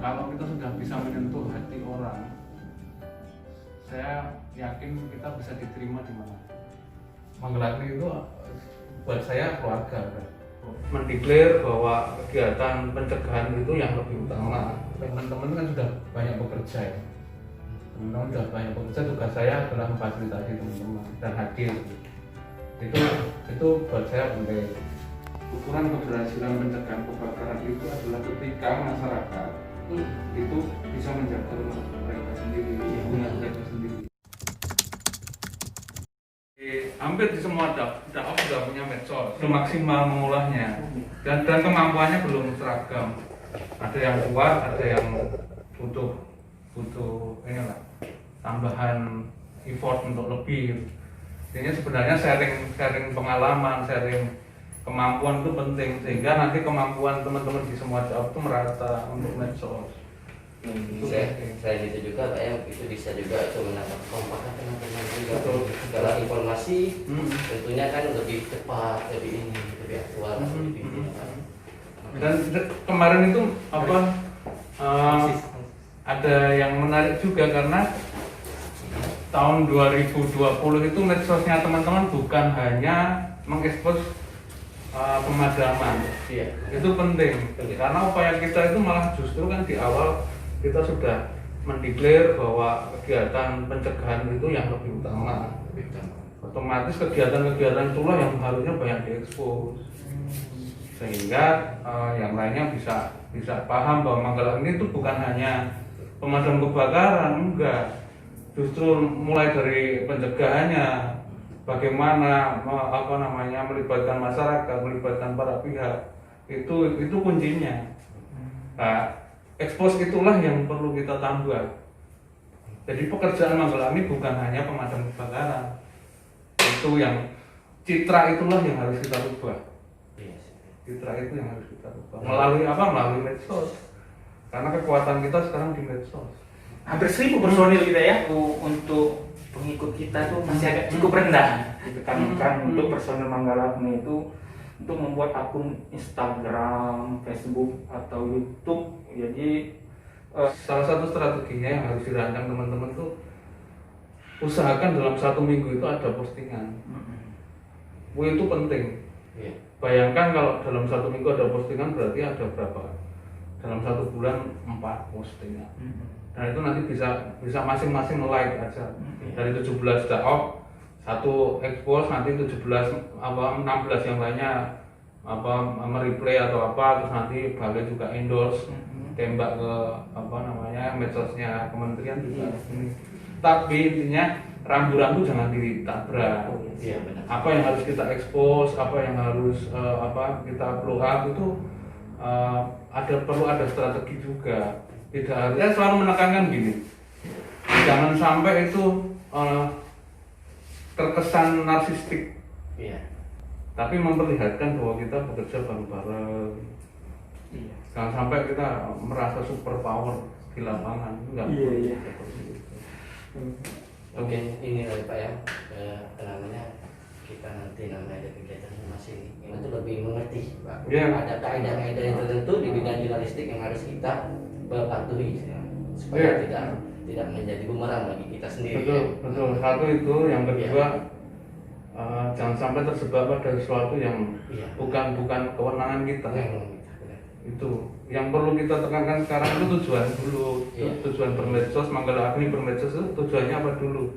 kalau kita sudah bisa menyentuh hati orang, saya yakin kita bisa diterima di mana. Manggelakni itu buat saya keluarga kan. Mendeklar bahwa kegiatan pencegahan itu yang lebih utama. Teman-teman kan sudah banyak bekerja ya. Teman-teman sudah banyak bekerja, tugas saya adalah memfasilitasi teman-teman dan hadir. Itu buat saya penting. Ukuran keberhasilan pencegahan kebakaran itu adalah ketika masyarakat itu bisa menjaga rumah mereka sendiri, rumah mereka sendiri. Hampir di semua dakwah sudah punya medsos, maksimal mengolahnya dan kemampuannya belum seragam. Ada yang kuat, ada yang butuh inilah tambahan effort untuk lebih. Ini sebenarnya sharing pengalaman, sharing kemampuan itu penting sehingga nanti kemampuan teman-teman di semua dakwah itu merata untuk medsos. Selain itu juga Pak ya, itu bisa juga menambah kekompakan teman-teman juga. Kalau informasi tentunya kan lebih cepat, lebih aktual, lebih ini. Dan kemarin itu ada yang menarik juga karena tahun 2020 itu medsosnya teman-teman bukan hanya mengekspos pemadaman. Iya. Itu penting karena upaya kita itu malah justru kan di awal kita sudah mendeklar bahwa kegiatan pencegahan itu yang lebih utama. Otomatis kegiatan-kegiatan itulah yang harusnya banyak diekspos sehingga yang lainnya bisa paham bahwa Manggelakni itu bukan hanya pemadam kebakaran, enggak. Justru mulai dari pencegahannya, bagaimana melibatkan masyarakat, melibatkan para pihak, itu kuncinya. Nah, ekspos itulah yang perlu kita tambah. Jadi pekerjaan Manggelakni bukan hanya pemadam kebakaran, itu yang citra itulah yang harus kita rubah. Citra itu yang harus kita rubah. Melalui medsos. Karena kekuatan kita sekarang di medsos. Hampir 1000 personil kita ya untuk pengikut kita tuh masih agak cukup rendah. Kan untuk personil Manggelakni itu untuk membuat akun Instagram, Facebook atau YouTube. Jadi salah satu strateginya yang harus dirancang teman-teman tuh usahakan dalam 1 minggu itu ada postingan. Itu penting. Bayangkan kalau dalam 1 minggu ada postingan berarti ada berapa? Dalam 1 bulan 4 postingan. Dan itu nanti bisa masing-masing like aja. Dari 17 dakwah satu expose, nanti 16 yang lainnya mereplay atau terus nanti balik juga endorse, tembak ke medsosnya kementerian juga. Tapi intinya rambu-rambu jangan ditabrak. Apa yang harus kita expose, apa yang harus kita blow up itu perlu ada strategi juga. Tidak harus, selalu menekankan gini, jangan sampai itu terkesan narsistik, tapi memperlihatkan bahwa kita bekerja bareng-bareng. Jangan sampai kita merasa super power di lapangan, enggak. Oke, ini lagi Pak ya, kita nanti ada kegiatan masing itu lebih mengerti Pak. Ada kaidah-kaidah yang tertentu di bidang jurnalistik yang harus kita patuhi supaya tidak menjadi bumerang bagi kita sendiri. Betul. Satu itu, yang kedua jangan sampai terjebak pada sesuatu yang bukan kewenangan kita. Itu yang perlu kita tekankan sekarang itu tujuan dulu. Tujuan bermedsos, Manggelakni bermedsos itu tujuannya apa dulu?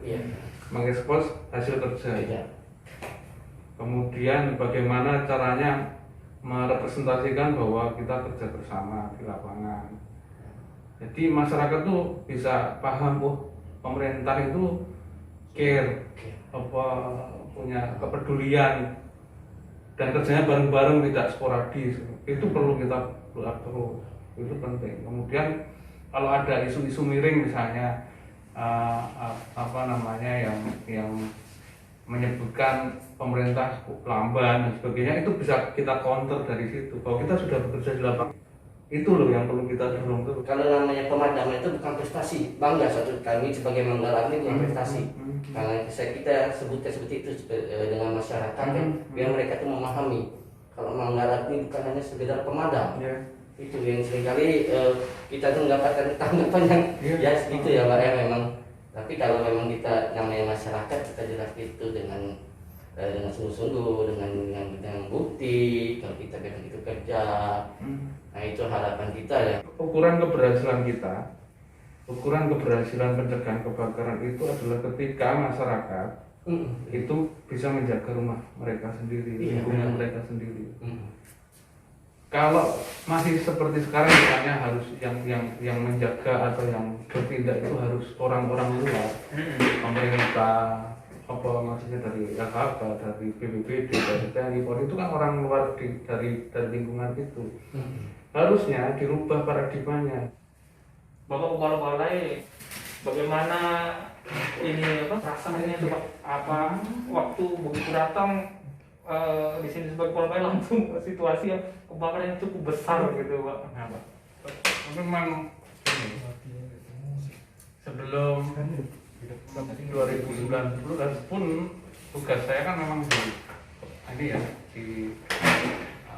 Mengekspos hasil kerja. Kemudian bagaimana caranya merepresentasikan bahwa kita kerja bersama di lapangan. Jadi masyarakat tuh bisa paham, pemerintah itu care, punya kepedulian dan kerjanya bareng-bareng, tidak sporadis. Itu perlu kita buat terus, itu penting. Kemudian kalau ada isu-isu miring misalnya yang menyebutkan pemerintah lamban dan sebagainya, itu bisa kita counter dari situ bahwa kita sudah bekerja di lapangan. Itu loh yang perlu kita dorong terus. Kalau namanya pemadaman itu bukan prestasi, bangga suatu kami sebagai Manggelakni bukan prestasi. Karena kita sebutkan seperti itu dengan masyarakat biar mereka itu memahami kalau Manggelakni bukan hanya sekedar pemadam, Itu yang seringkali kita tuh mendapatkan tanggapan yang ya segitu ya Pak ya memang. Tapi kalau memang kita namanya masyarakat, kita jelas itu dengan sungguh-sungguh, dengan bukti, kalau kita memang itu kerja. Nah itu harapan kita ya. Ukuran keberhasilan pencegahan kebakaran itu adalah ketika masyarakat itu bisa menjaga rumah mereka sendiri, lingkungan mereka sendiri. Kalau masih seperti sekarang misalnya harus yang menjaga atau yang bertindak itu harus orang-orang luar, pemerintah, apa maksudnya dari LHK, dari BPBD, dari TNI Polri, itu kan orang luar dari lingkungan itu. Harusnya dirubah paradigmanya. Bapak Kepala Balai, bagaimana ini rasanya itu Pak? Apa waktu begitu datang di sini sebagai Kepala Balai langsung situasi yang kebakaran yang cukup besar gitu Pak? Nah, memang sebelum 2019 pun tugas saya kan memang di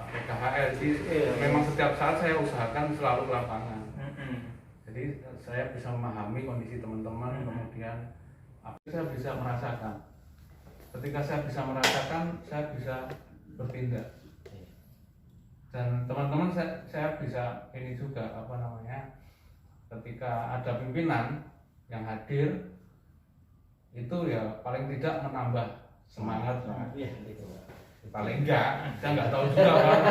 PKHL, memang setiap saat saya usahakan selalu ke lapangan. Jadi saya bisa memahami kondisi teman-teman, kemudian saya bisa merasakan. Ketika saya bisa merasakan, saya bisa bertindak. Dan teman-teman saya bisa ini juga ketika ada pimpinan yang hadir itu ya paling tidak menambah semangat lah. Paling enggak, saya nggak tahu juga Pak.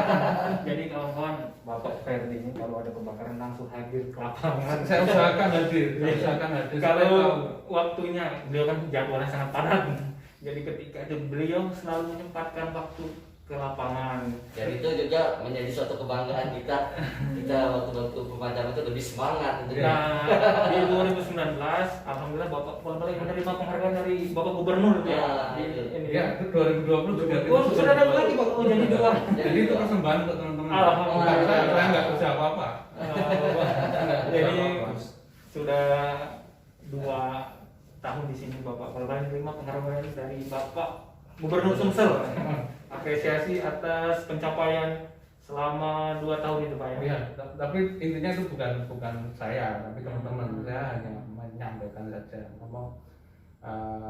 Jadi kawan-kawan, Bapak Ferdi ini kalau ada kebakaran langsung hadir ke lapangan. Saya usahakan hadir. Kalau waktunya, beliau kan jadwalnya sangat padat. Jadi ketika itu beliau selalu menyempatkan waktu ke lapangan. Dan itu juga menjadi suatu kebanggaan kita. Kita waktu pemadaman itu lebih semangat. Nah, di 2019, alhamdulillah Bapak Kepala Balai menerima penghargaan dari Bapak Gubernur ya. Ya, itu 2020 juga. Sudah ada lagi Pak. Jadi dua. Jadi itu persembahan untuk teman-teman. Alhamdulillah. Saya nggak bisa apa-apa. Jadi sudah 2 tahun di sini Bapak Kepala Balai menerima penghargaan dari Bapak Gubernur Sumsel. Apresiasi atas pencapaian selama 2 tahun itu Pak ya. Iya, tapi intinya itu bukan saya, tapi teman-teman. Saya hanya menyampaikan saja,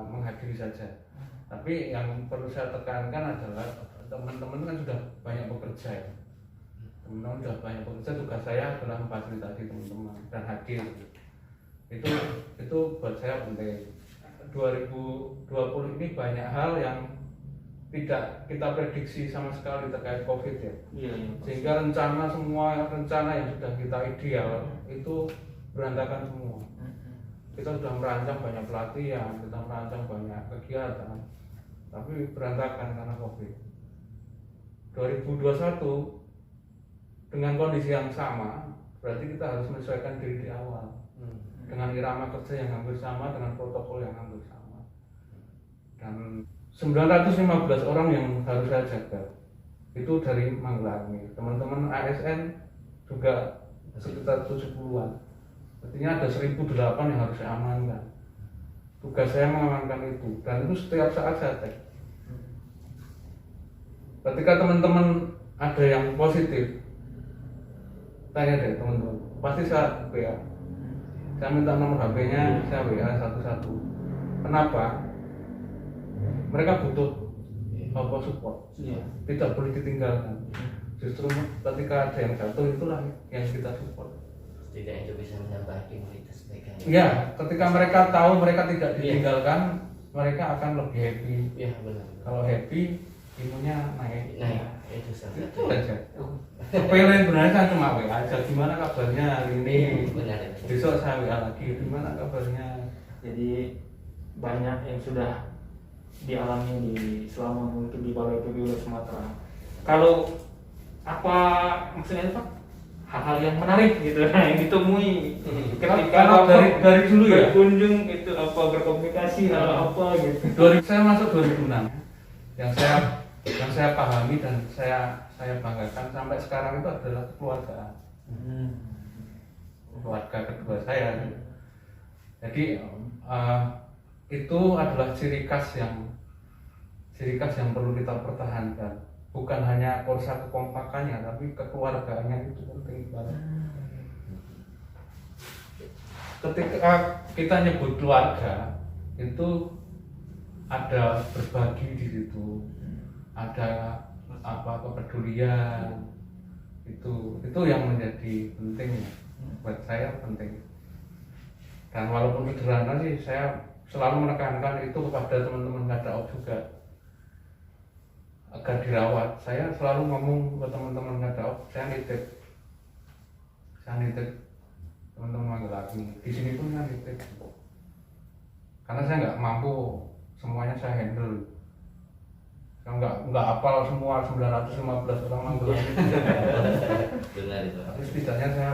menghadiri saja. Tapi yang perlu saya tekankan adalah teman-teman kan sudah banyak bekerja ya. Teman-teman sudah banyak bekerja, tugas saya adalah memfasilitasi teman-teman dan hadir. Itu buat saya penting. 2020 ini banyak hal yang tidak kita prediksi sama sekali terkait COVID ya. Sehingga semua rencana yang sudah kita ideal itu berantakan semua. Kita sudah merancang banyak pelatihan, kita merancang banyak kegiatan, tapi berantakan karena COVID. 2021 dengan kondisi yang sama, berarti kita harus menyesuaikan diri di awal dengan irama kerja yang hampir sama, dengan protokol yang hampir sama. Dan 915 orang yang harus saya jaga itu dari Manggarai. Teman-teman ASN juga sekitar 70-an. Artinya ada 1008 yang harus saya amankan. Tugas saya mengamankan itu, dan itu setiap saat saya cek. Ketika teman-teman ada yang positif, tanya deh teman-teman, pasti saya WA. Saya minta nomor HP-nya, saya WA satu-satu. Kenapa? Mereka butuh support, tidak boleh ditinggalkan. Justru ketika ada yang jatuh, itulah yang kita support. Tidak itu bisa menambah imunitas mereka. Ya, ketika mereka tahu mereka tidak ditinggalkan, mereka akan lebih happy. Iya benar. Kalau happy, imunnya naik. Nah, itu saja. Itu aja. Sepele sebenarnya saya cuma WA aja. Gimana kabarnya hari ini? Benar. Besok saya WA lagi. Gimana kabarnya? Jadi banyak yang sudah dialami selama mungkin di Balai PBU Sumatera. Kalau apa maksudnya Pak? Hal-hal yang menarik gitu yang ditemui ketika dari dulu ya berkunjung itu apa berkomunikasi atau apa gitu. Saya masuk 2006. Yang saya pahami dan saya banggakan sampai sekarang itu adalah keluargaan. Keluarga kedua saya. Jadi itu adalah ciri khas yang perlu kita pertahankan. bukan hanya kursa kekompakannya, tapi kekeluargaannya itu penting banget. Ketika kita nyebut keluarga itu ada berbagi di situ, ada apa kepedulian, itu yang menjadi penting ya. Buat saya penting. Dan walaupun sederhana sih, saya selalu menekankan itu kepada teman-teman Ngadaok juga agar dirawat. Saya selalu ngomong ke teman-teman Ngadaok, saya nitip teman-teman Manggalapi. Di sini pun saya nitip, karena saya nggak mampu semuanya saya handle. Saya nggak hafal semua 915 orang Manggalapi. Benar itu. Tapi setidaknya saya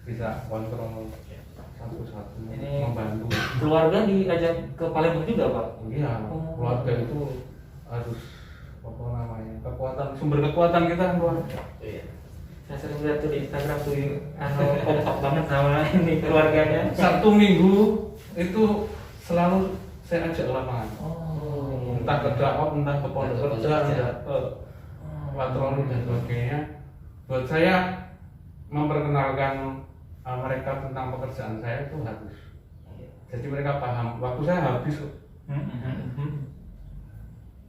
bisa kontrol satu-satu, Ini membantu. keluarga diajak ke Palembang juga Pak? Iya, keluarga itu harus apa namanya, sumber kekuatan kita kan keluarga. Iya. Saya sering lihat tuh di Instagram tuh kompak banget sama ini keluarganya. Sabtu Minggu itu selalu saya ajak lapangan. Oh. Entah ke dakwah, entah ke pondok kerja, entah ke patroli dan sebagainya. Buat saya memperkenalkan mereka tentang pekerjaan saya itu harus. Jadi mereka paham. Waktu saya habis.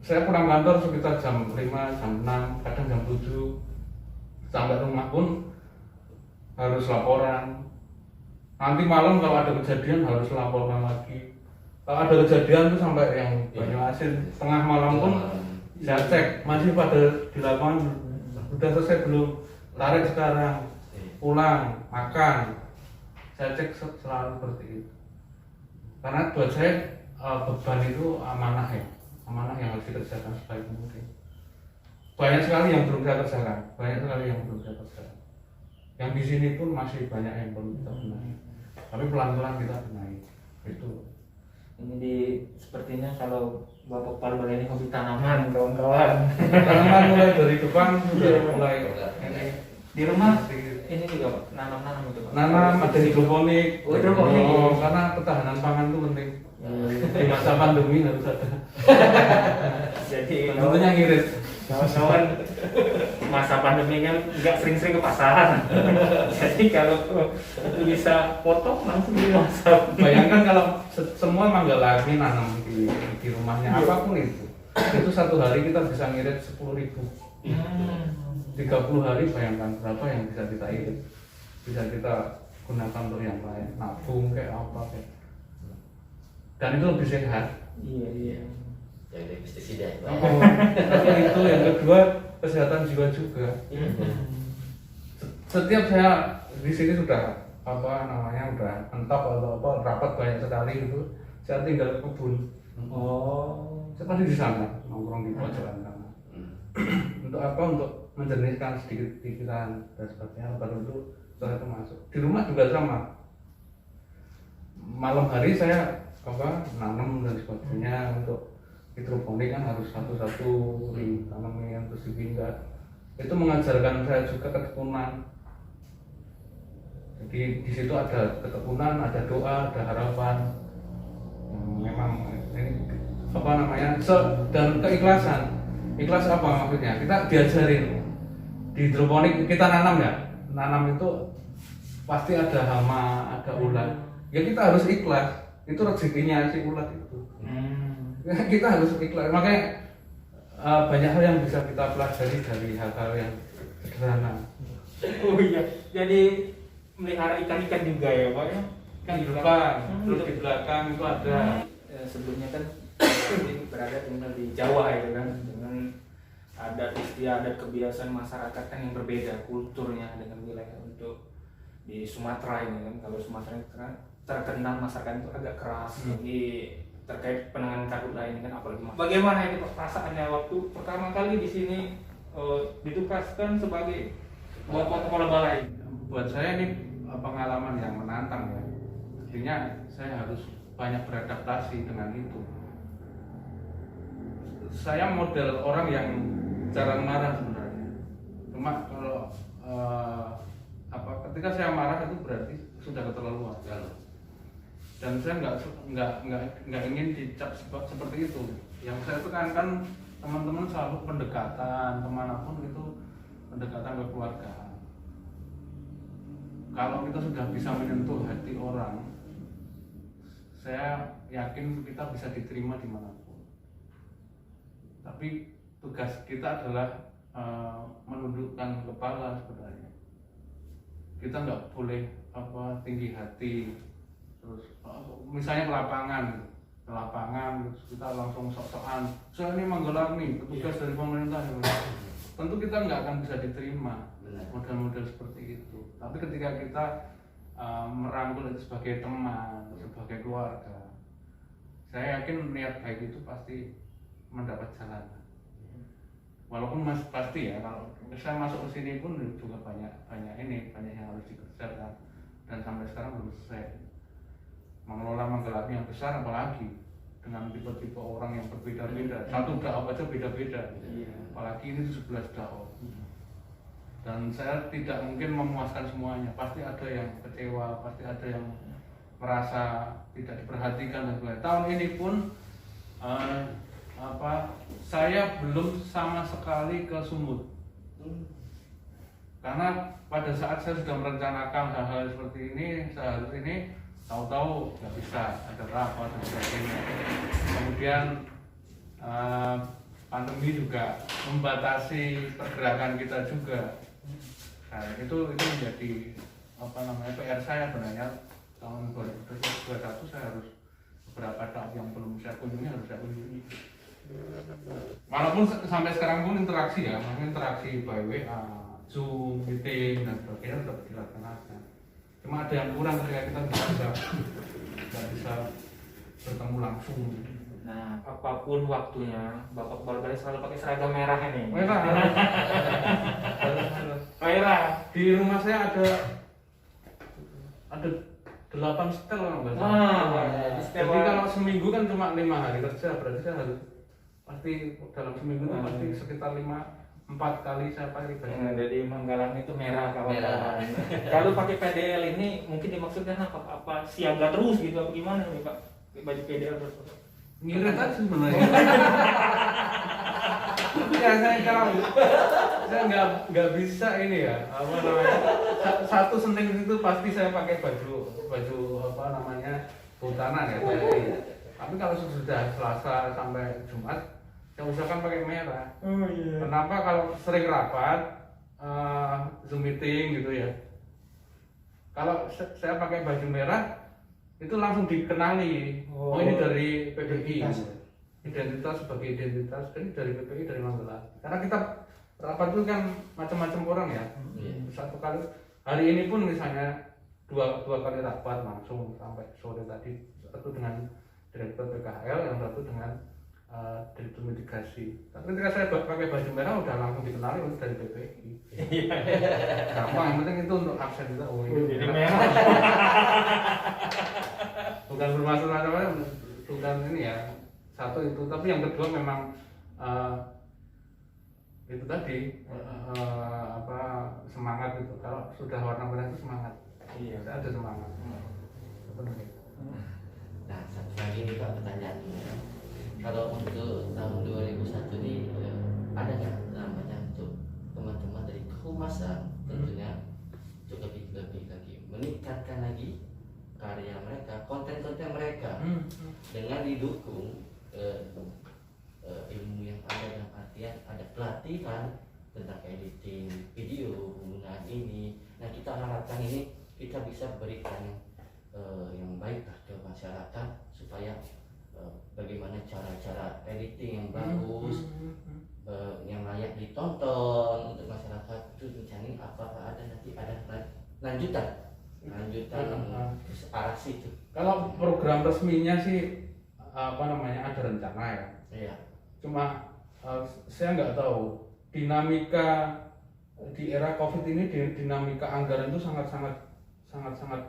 Saya pulang kantor sekitar jam 5, jam 6, kadang jam 7. Sampai rumah pun harus laporan. Nanti malam kalau ada kejadian harus laporkan lagi. Kalau ada kejadian tuh sampai yang Banyuasin tengah malam pun saya cek masih pada di lapangan, udah selesai belum, tarik sekarang, pulang, makan. Saya cek selalu seperti itu. Karena buat saya beban itu amanah ya, amanah yang harus dikerjakan sebaik mungkin. Banyak sekali yang belum saya kerjakan, Yang di sini pun masih banyak yang belum kita benahi. Tapi pelan-pelan kita benahi. Itu. Ini sepertinya kalau Bapak Palbal ini hobi tanaman, kawan-kawan. Tanaman mulai dari depan sudah mulai ini. Di rumah ini juga Pak, nanam-nanam itu Pak. Nanam, ada hidroponik. Oh, hidroponik. Karena ketahanan pangan itu penting. Di masa pandemi harus ada. Jadi Tentunya ngirit. kawan-kawan masa pandemi kan nggak sering-sering ke pasaran. Jadi kalau itu bisa potong langsung dimasak. Bayangkan kalau semua Manggalapi nanam di rumahnya apapun itu satu hari kita bisa ngirit 10.000. 30 hari bayangkan berapa yang bisa kita irit, bisa kita gunakan untuk yang lain, nabung kayak apa kayak. Dan itu lebih sehat. Iya. Yang dari pestisida ya. Tapi itu yang kedua kesehatan jiwa juga. Setiap saya di sini sudah udah mentap atau rapat banyak sekali itu, saya tinggal ke kebun. Saya pasti di sana nongkrong di pojokan sana. Untuk apa? Untuk menjernihkan sedikit pikiran dan sebagainya. Baru itu setelah itu masuk. Di rumah juga sama. Malam hari saya nanam dan sebagainya. Untuk hidroponik kan harus satu-satu ditanamin terus dipindah. Itu mengajarkan saya juga ketekunan. Jadi di situ ada ketekunan, ada doa, ada harapan. Memang ini dan keikhlasan. Ikhlas apa maksudnya? Kita diajarin di hidroponik kita nanam ya. Nanam itu pasti ada hama, ada ulat. Ya kita harus ikhlas. Itu rezekinya si ulat itu. Kita harus ikhlas. Makanya banyak hal yang bisa kita pelajari dari hal-hal yang sederhana. Oh iya, jadi melihara ikan-ikan juga ya Pak ya? Kan di depan, terus di belakang itu ada. Sebelumnya kan ini berada tinggal di Jawa ya kan, dengan adat istiadat kebiasaan masyarakat kan yang berbeda kulturnya dengan wilayah untuk di Sumatera ini kan. Kalau Sumatera itu kan terkenal masyarakat itu agak keras, jadi terkait penanganan karhutlah ini kan apalagi. Bagaimana ini perasaannya waktu pertama kali di sini ditugaskan sebagai bapak kepala balai? Buat saya ini pengalaman yang menantang ya. Artinya saya harus banyak beradaptasi dengan itu. Saya model orang yang jarang marah sebenarnya. Cuma kalau ketika saya marah itu berarti sudah keterlaluan. Dan saya nggak ingin dicap seperti itu. Yang saya tekankan teman-teman selalu pendekatan kemanapun itu pendekatan ke keluarga. Kalau kita sudah bisa menyentuh hati orang, saya yakin kita bisa diterima dimanapun. Tapi tugas kita adalah menundukkan kepala sebenarnya. Kita nggak boleh tinggi hati, terus misalnya ke lapangan terus kita langsung sok-sokan, saya ini menggelar nih petugas dari pemerintah. Tentu kita nggak akan bisa diterima model-model seperti itu. Tapi ketika kita merangkul itu sebagai teman, sebagai keluarga, saya yakin niat baik itu pasti mendapat jalan. Walaupun pasti ya, kalau saya masuk ke sini pun juga banyak yang harus dikerjakan dan sampai sekarang belum selesai. Mengelola Manggalar yang besar apalagi dengan tipe-tipe orang yang berbeda-beda, satu dakwah aja beda-beda, apalagi ini 17 dakwah. Dan saya tidak mungkin memuaskan semuanya, pasti ada yang kecewa, pasti ada yang merasa tidak diperhatikan dan sebagainya. Tahun ini pun saya belum sama sekali ke Sumut, karena pada saat saya sudah merencanakan hal-hal seperti ini, tahu-tahu nggak bisa, ada rapat dan sebagainya. Kemudian pandemi juga membatasi pergerakan kita juga. Nah, itu menjadi PR saya sebenarnya. Tahun 2021 saya harus beberapa tahap yang belum saya kunjungi harus saya kunjungi. Walaupun sampai sekarang pun interaksi ya, interaksi by WA, Zoom, meeting dan sebagainya sudah dilaksanakan. Cuma ada yang kurang ketika kita tidak bisa bertemu langsung. Nah, apapun waktunya, Bapak bolak-balik selalu pakai seragam merah ini. Merah. Merah. Di rumah saya ada 8 setel nggak salah. Jadi kalau seminggu kan cuma 5 hari kerja, berarti saya harus pasti dalam seminggu itu pasti sekitar 4 kali saya pakai baju. Jadi Manggalar itu merah kawan-kawan. Kalau pakai PDL ini mungkin dimaksudkan apa siaga terus gitu apa gimana nih Pak? Baju PDL terus. Ngirit aja sebenarnya. Ya saya nggak bisa ini ya, satu Senin itu pasti saya pakai baju hutanan ya. Tapi kalau sudah Selasa sampai Jumat, saya usahakan pakai merah. Oh iya. Kenapa? Kalau sering rapat, Zoom meeting gitu ya. Kalau saya pakai baju merah, itu langsung dikenali. Oh ini dari PPI. Identitas sebagai identitas, ini dari PPI, dari Manggalar. Karena kita rapat itu kan macam-macam orang ya. Satu kali, hari ini pun misalnya dua kali rapat langsung sampai sore tadi. Satu dengan Direktur PKL, yang satu dengan Direktur Mitigasi. Tapi ketika saya pakai baju merah udah langsung dikenali dari PPI. Gampang, yang penting itu untuk absen kita. Oh ini jadi merah. Bukan bermaksud macam-macam, bukan ini ya. Satu itu, tapi yang kedua memang itu tadi semangat itu. Kalau sudah warna merah itu semangat. Iya, ada semangat. Nah, satu lagi nih Pak pertanyaannya. Kalau untuk tahun 2001 ini ada nggak namanya untuk teman-teman dari kehumasan tentunya untuk lebih lagi meningkatkan lagi karya mereka, konten-konten mereka dengan didukung ilmu yang ada dalam artian ada pelatihan tentang editing video penggunaan ini. Nah kita harapkan ini kita bisa berikan yang baik ke masyarakat supaya bagaimana cara-cara editing yang bagus, yang layak ditonton untuk masyarakat itu mencari apakah ada nanti ada lanjutan arah situ. Kalau program resminya sih ada rencana ya. Iya. Cuma saya nggak tahu dinamika di era COVID ini, dinamika anggaran itu sangat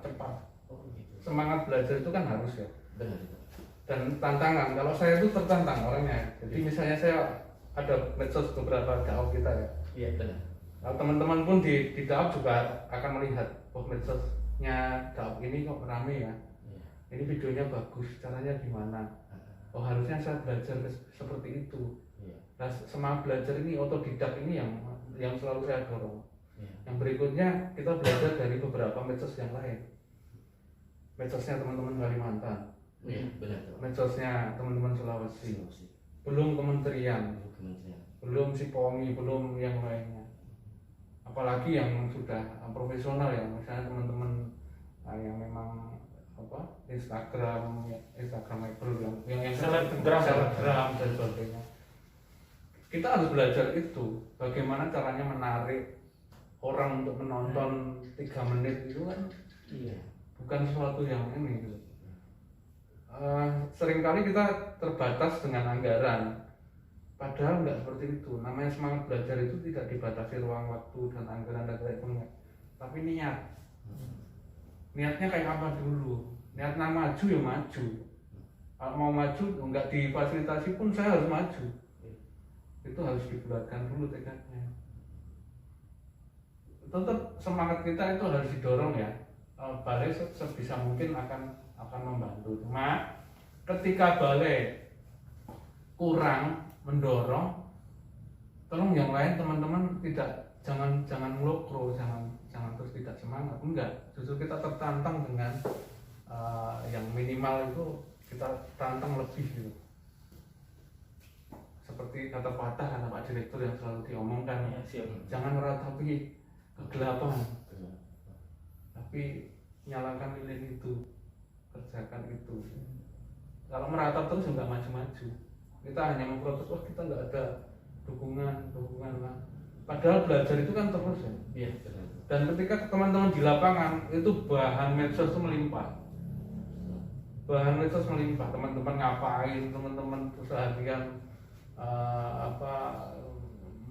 cepat. Oh, gitu. Semangat belajar itu kan harus ya. Benar. Dan tantangan. Kalau saya itu tertantang orangnya. Jadi misalnya saya ada medsos beberapa dakwah kita ya. Iya benar. Kalau teman-teman pun di dakwah juga akan melihat, medsosnya dakwah ini kok rame ya. Ini videonya bagus, caranya gimana? Oh harusnya saya belajar seperti itu. Iya. Nah, semangat belajar ini, otodidak ini yang selalu saya dorong. Iya. Yang berikutnya kita belajar dari beberapa medsos yang lain. Medsosnya teman-teman Kalimantan, Iya, benar tuh. medsosnya teman-teman Sulawesi, Sulawesi. belum kementerian, Kementerian. belum si Pongi, belum yang lainnya. Apalagi yang sudah profesional ya, misalnya teman-teman yang memang Instagramable yang selebgram dan sebagainya. Kita harus belajar itu, bagaimana caranya menarik orang untuk menonton 3 menit itu kan Iya. bukan sesuatu yang ini gitu. Seringkali kita terbatas dengan anggaran, padahal nggak seperti itu. Namanya semangat belajar itu tidak dibatasi ruang waktu dan anggaran dan kayak gitu, tapi niatnya kayak apa dulu. Niatnya maju ya maju, kalau mau maju nggak difasilitasi pun saya harus maju. Itu harus dibulatkan dulu tekadnya. Tetap semangat kita itu harus didorong ya. Balai sebisa mungkin akan membantu. Cuma ketika balai kurang mendorong, tolong yang lain teman-teman jangan ngelokro, jangan terus tidak semangat. Enggak, justru kita tertantang dengan yang minimal itu kita tantang lebih gitu. Seperti kata Pak Direktur yang selalu diomongkan, jangan meratapi kegelapan, tapi nyalakan lilin itu, kerjakan itu. Kalau meratap terus nggak maju-maju, kita hanya memprotes, wah kita nggak ada dukungan lah. Padahal belajar itu kan terus ya. Iya. Dan ketika teman-teman di lapangan itu bahan medsos itu melimpah. Teman-teman ngapain, teman-teman seharian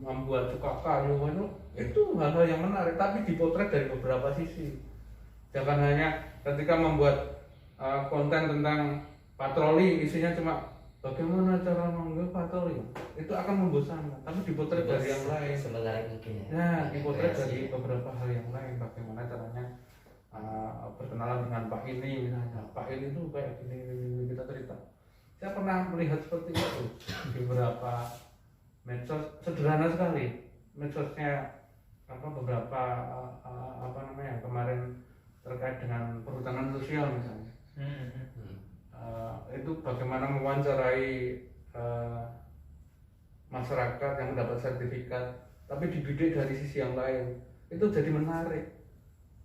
membuat suka kayu itu hal-hal yang menarik, tapi dipotret dari beberapa sisi. Jangan hanya ketika membuat konten tentang patroli isinya cuma bagaimana cara mengambil patroli, itu akan membosankan. Tapi dipotret dari yang lain. Semenarik mungkin ya. Nah, dipotret dari beberapa hal yang lain. Bagaimana caranya berkenalan dengan Pak ini misalnya. Pak ini tuh kayak gini kita cerita. Saya pernah melihat seperti itu di beberapa medsos, sederhana sekali. Medsosnya beberapa kemarin terkait dengan perhutanan sosial misalnya. Itu bagaimana mewawancarai masyarakat yang mendapat sertifikat, tapi dibidik dari sisi yang lain. Itu jadi menarik.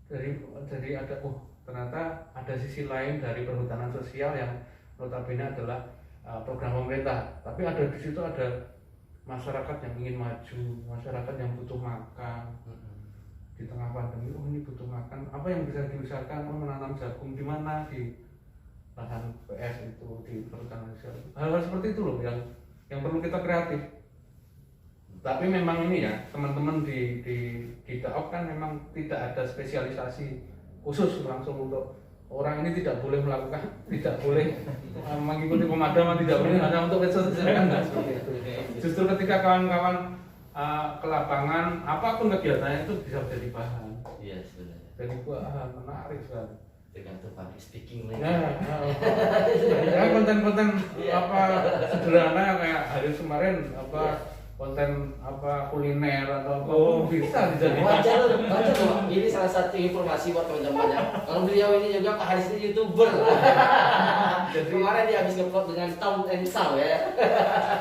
Jadi ada ternyata ada sisi lain dari perhutanan sosial yang notabene adalah program pemerintah, tapi ada di situ ada masyarakat yang ingin maju, masyarakat yang butuh makan di tengah pandemi. Ini butuh makan, apa yang bisa diusahakan? Menanam jagung di mana, di lahan PS itu, di perhutanan sosial. Hal-hal seperti itu loh yang perlu kita kreatif. Tapi memang ini ya, teman-teman di DAOP kan memang tidak ada spesialisasi khusus langsung untuk orang ini tidak boleh mengikuti pemadaman, tidak boleh hanya untuk medsos kan enggak seperti itu. Justru ketika kawan-kawan ke lapangan, apapun kegiatannya itu bisa menjadi bahan. Iya sebenarnya. Jadi bahan menarik sekali. Tergantung public speaking lagi. Ya konten-konten sederhana kayak hari kemarin konten kuliner atau bisa dijadikan. Baca loh. Ini salah satu informasi buat teman-teman ya. Kalau beliau ini juga Pak Haris ini YouTuber. Jadi kemarin dia habis nge-vlog dengan Tom and Saw ya.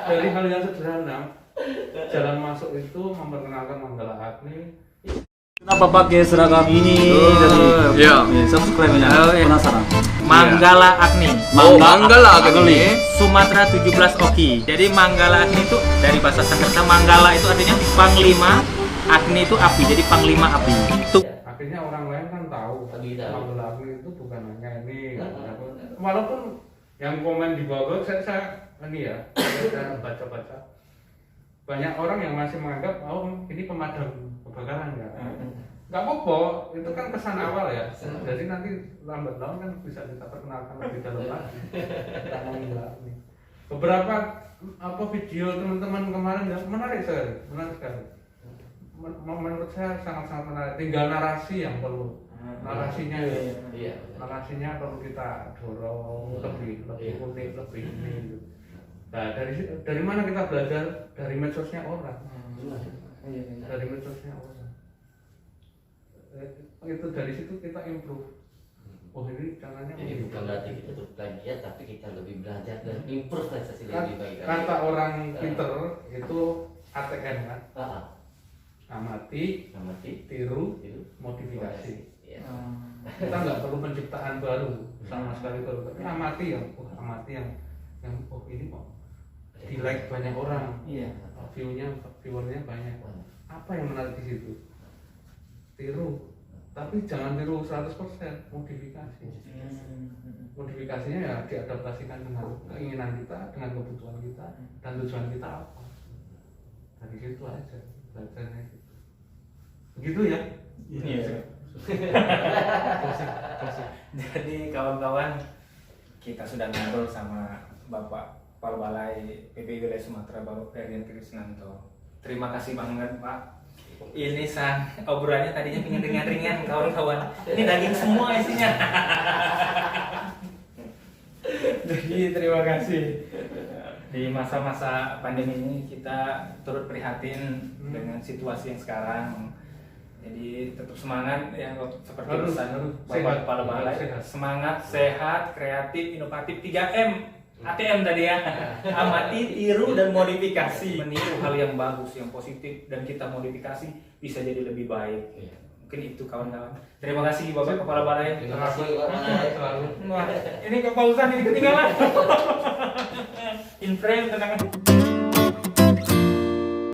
Dari hal yang sederhana, jalan masuk itu memperkenalkan Manggala Agni. Kenapa pakai seragam ini? Subscribe ya. Penasaran. Manggala Agni. Manggala Agni. Sumatera 17 Oki. Jadi Manggala Agni itu dari bahasa Sanskerta, Manggala itu artinya panglima, Agni itu api. Jadi panglima api. Itu Akhirnya orang lain kan tahu Manggala Agni itu bukan hanya ini. Walaupun yang komen di bawah saya baca-baca. Banyak orang yang masih menganggap ini pemadam kebakaran ya. Nggak apa-apa, itu kan kesan awal ya. Jadi nanti lambat laun kan bisa kita perkenalkan lebih dalam lagi. Beberapa video teman-teman kemarin yang menarik sekali. Menurut saya sangat-sangat menarik. Tinggal narasi yang perlu. Narasinya narasinya perlu kita dorong lebih unik, lebih ini. Nah, dari mana kita belajar? Dari medsosnya orang. Iya. Dari medsosnya orang. Itu dari situ kita improve. Oh ini caranya Jadi bukan berarti kita tuh plagiat, tapi kita lebih belajar dan improve prestasi lebih baik. Kata orang pinter itu ATM kan, amati, tiru, modifikasi. Iya. Kita nggak perlu penciptaan baru sama sekali baru, tapi amati yang oh ini kok di like banyak orang, Iya. viewernya banyak. Apa yang menarik di situ? Tiru, tapi jangan tiru 100%, modifikasi. Modifikasinya ya diadaptasikan dengan keinginan kita, dengan kebutuhan kita, dan tujuan kita apa. Dari situ aja belajarnya gitu. Begitu ya? Iya. Jadi kawan-kawan, kita sudah ngobrol sama Bapak Kepala Balai PPI Wilayah Sumatera, Bapak Ferdian Krisnanto. Terima kasih banget Pak. Ini obrolannya tadinya pengen ringan-ringan kawan-kawan. Ini daging semua isinya. Jadi terima kasih. Di masa-masa pandemi ini kita turut prihatin dengan situasi yang sekarang. Jadi tetap semangat ya seperti pesan Bapak Kepala Balai. Semangat, sehat, kreatif, inovatif, 3M. ATM tadi ya. Amati, tiru, dan modifikasi. Meniru hal yang bagus, yang positif, dan kita modifikasi bisa jadi lebih baik. Mungkin itu kawan-kawan. Terima kasih Bapak Kepala Balai. Terima kasih selalu. Wah, ini kepausan ini ketinggalan. In frame tenang.